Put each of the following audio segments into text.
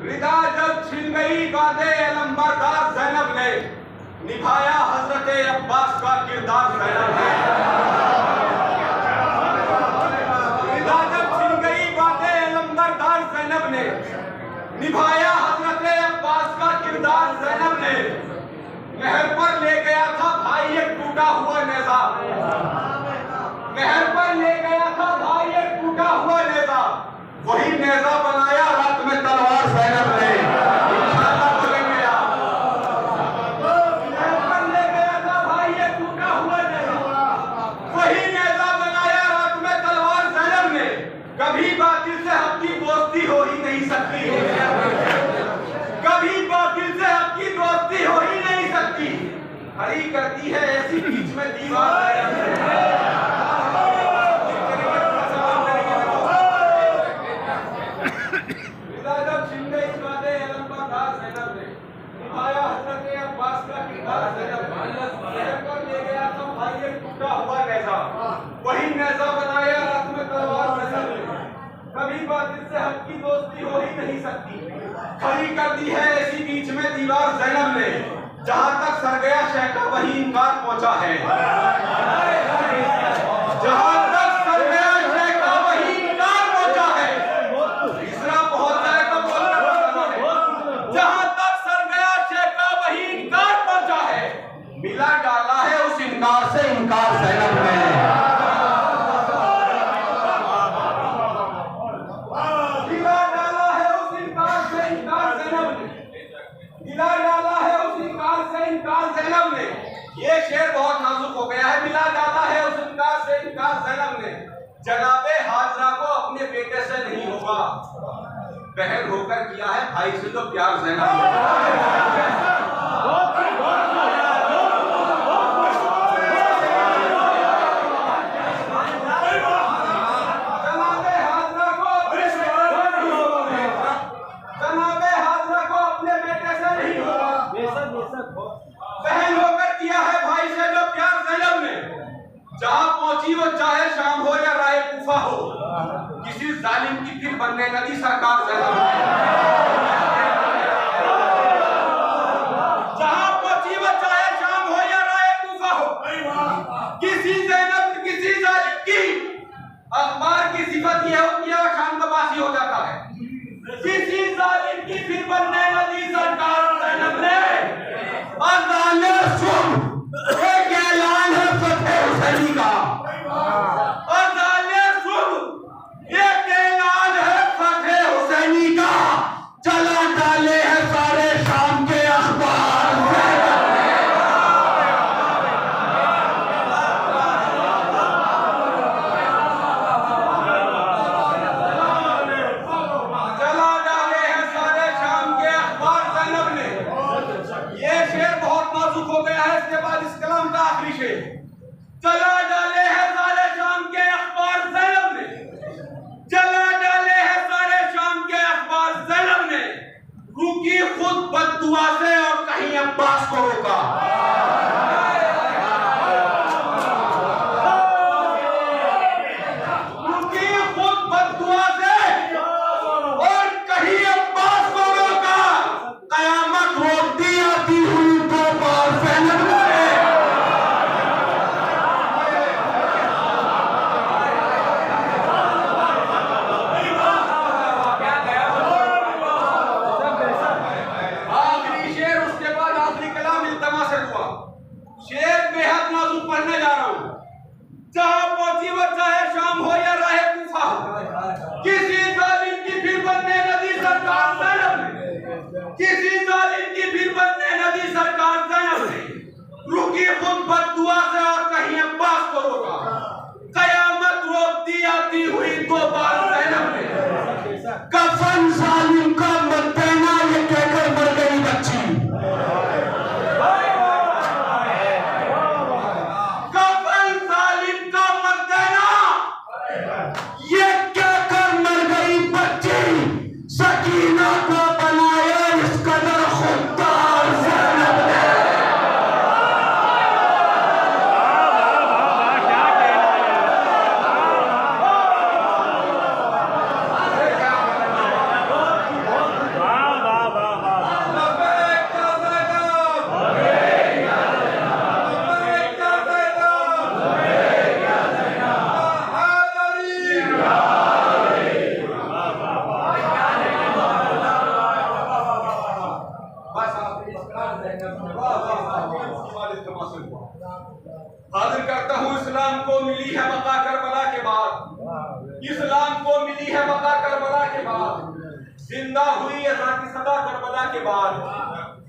रिदा जब छिन गई बादे अलंबरदार ज़ैनब ने, निभाया हजरत अब्बास का किरदार ज़ैनब ने। रिदा जब छिन गई बादे अलंबरदार ज़ैनब ने, निभाया हजरत अब्बास का किरदार ज़ैनब ने। महर पर ले गया था भाई एक टूटा हुआ नेज़ा, महर पर ले गया था भाई एक टूटा हुआ नेज़ा, वही नेज़ा बनाया रात में तलवार ज़ैनब ने। इंशाअल्लाह बोलेंगे आप। महर पर ले गया था भाई एक टूटा हुआ नेज़ा, वही नेज़ा बनाया रात में तलवार ज़ैनब ने। कभी बातिल से हक की दोस्ती हो ही नहीं सकती, कभी बातिल से हक की दोस्ती हो ही नहीं सकती। खड़ी करती है ऐसी बीच में दीवार। वही नेज़ा बनाया रात में तलवार ज़ैनब ने। कभी बातिल से हक की दोस्ती हो ही नहीं सकती। खड़ी कर दी है ऐसी बीच में दीवार ज़ैनब ने। जहां तक सर गया शह का वही इनकार पहुंचा है, जहां तक सर गया शह का वही इनकार पहुंचा है। तीसरा बहुत जाए तो बोलना पड़ता है। जहां तक सर गया शह का वही इनकार पहुंचा है। मिला डाला है उस इनकार से इनकार ज़ैनब ने। मिला डाला है उस इनकार से इनकार ज़ैनब ने। मिला डाला है उस इनकार से इनकार ज़ैनब ने। ये शेर बहुत नाजुक हो गया है। मिला डाला है उस इनकार से इनकार ज़ैनब ने। जनाबे हाजरा को अपने बेटे से नहीं होगा, बहन होकर किया है भाई से तो प्यार ज़ैनब ने। बहन होकर किया है भाई से जो प्यार ज़ैनब ने। जहां पहुंची वो चाहे शाम हो या राय कूफा हो, किसी जालिम की फिर बनने लगी सरकार ज़ैनब ने। जहां पहुंची वो चाहे शाम हो या राय कूफा हो, किसी ज़ैनब किसी जालिम की अखबार की सिफत यह होती है शाम का बासी हो जाता है। किसी जालिम की फिर बनने लगी सरकार ज़ैनब ने। एक ऐलान है फतेह हुसैनी का, एक ऐलान है फतेह हुसैनी का। चला डाले हैं सारे शाम के अखबार। चला डाले हैं सारे शाम के अखबार ज़ैनब ने। ये शेर बहुत नाजुक हो गया है। इसके बाद इस कलाम का आखिरी शेर। चला डाले हैं सारे शाम के अखबार ज़ैनब ने। चला डाले हैं सारे शाम के अखबार ज़ैनब ने। रुकी खुद बद्दुआ से और कहीं अब्बास को रोका। रुकी खुद बद्दुआ से और कहीं अब्बास को रोका। कयामत रोकती आती हुई दो बार ज़ैनब ने। आखिरी शेर, उसके बाद आखिरी कलाम इल्तमा से हुआ। शेर बेहद नाजुक पढ़ने जा रहा हूं। जहां पहुंची वो चाहे शाम हो या राहे कूफा हो, किसी जालिम की फिर बनने लगी सरकार ज़ैनब ने। किसी जालिम की फिर बनने लगी सरकार ज़ैनब ने। रुकी खुद बद्दुआ से और कहीं अब्बास को रोका। कयामत रोकती आती हुई दो बार ज़ैनब ने। कफन जालिम का मत देना ये कहकर मर गई बच्ची। कफन जालिम का मत देना ये कहकर मर गई बच्ची। सकीना को बनाया इस कदर खुददार ज़ैनब ने। जिंदा हुई अज़ा की सदा करबला के बाद।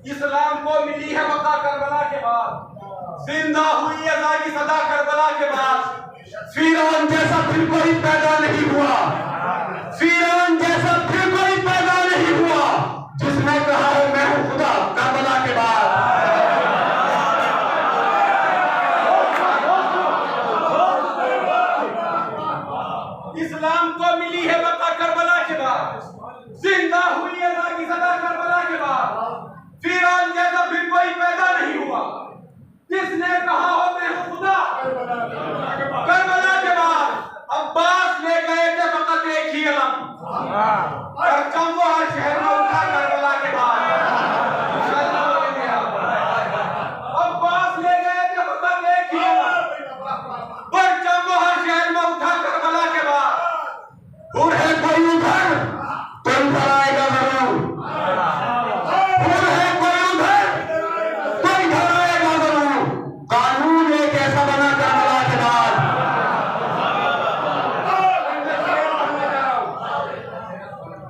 इस्लाम को मिली है बका करबला के बाद। जिंदा हुई अज़ा की सदा करबला के बाद। फिरौन जैसा फिर कोई पैदा नहीं हुआ, फिरौन जैसा फिर कोई पैदा नहीं हुआ जिसने कहा है मैं हूं खुदा करबला के बाद। इस्लाम को मिली है बका करबला के बाद। जिंदा हुई अज़ा की सदा करबला के बाद। फिरौन जैसा फिर कोई पैदा नहीं हुआ जिसने कहा हो मैं हूं खुदा करबला के बाद। अब्बास ले गए थे फकत एक ही अलम, परचम वो हर शहर में उठा करबला के बाद। अब्बास ले गए थे फकत एक ही अलम, परचम वो हर शहर में उठा करबला के बाद। और है कोई उधर तो इधर आएगा जरूर, और है कोई उधर तो इधर आएगा जरूर। कानून एक ऐसा बना करबला के बाद।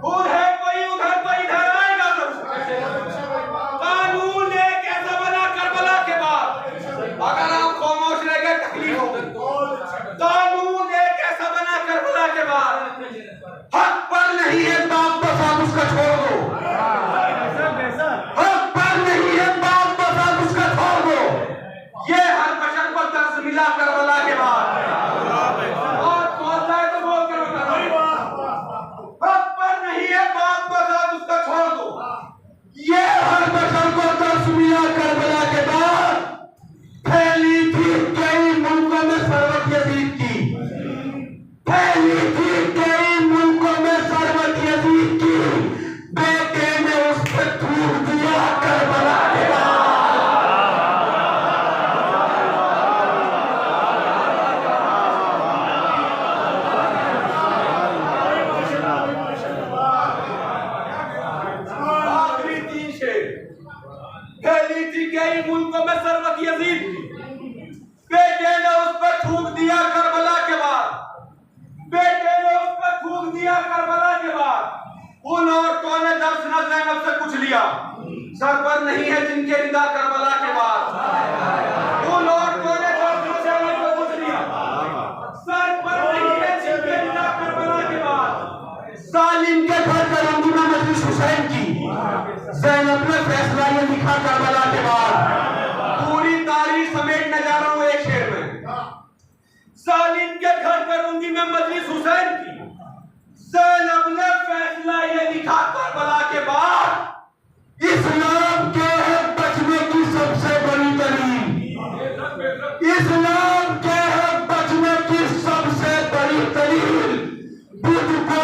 और है कोई उधर तो इधर आएगा जरूर। कानून एक ऐसा बना करबला के बाद। अगर आप खामोश रह गए तकलीफ होगी। कानून एक ऐसा बना करबला के बाद। हक पर नहीं है बाप तो साथ उसका छोड़ दो, हक पर नहीं है बाप तो साथ उसका छोड़ दो। ये हर बशर को दर्स मिला करबला के बाद। और बोलता है तो बोल कर बताओ। हक पर नहीं है बाप तो साथ उसका छोड़ दो। ये हर बशर को दर्स मिला करबला के बाद। फैली थी कई मुल्कों में सरवत यजीद की, फैली थी कई मुल्कों में सरवत यजीद की। बेटे ने उस पर थूक दिया करबला के बाद। आखिरी तीन शेर। फैली थी कई मुल्कों में सरवत यजीद की। बेटे ने उस पर थूक दिया करबला के बाद। बेटे ने उस पर थूक दिया करबला के बाद। उन औरतों ने दर्स न ज़ैनब से कुछ लिया, सर पर नहीं है जिनके रिदा करबला के बाद। उन औरतों ने दर्स न ज़ैनब से कुछ लिया, सर पर नहीं है जिनके रिदा करबला के बाद। सालिम के घर करूंगी मैं मजलिस हुसैन की। ज़ैनब ने फैसला ये लिखा करबला के बाद। पूरी तारीख समेटने जा रहा हूं एक शेर में। सालिम के घर करूंगी मैं मजलिस हुसैन की। ज़ैनब ने फैसला ये लिखा करबला के बाद। इस्लाम के हक बचने की सबसे बड़ी दलील, इस्लाम के हक बचने की सबसे बड़ी दलील बुद्ध को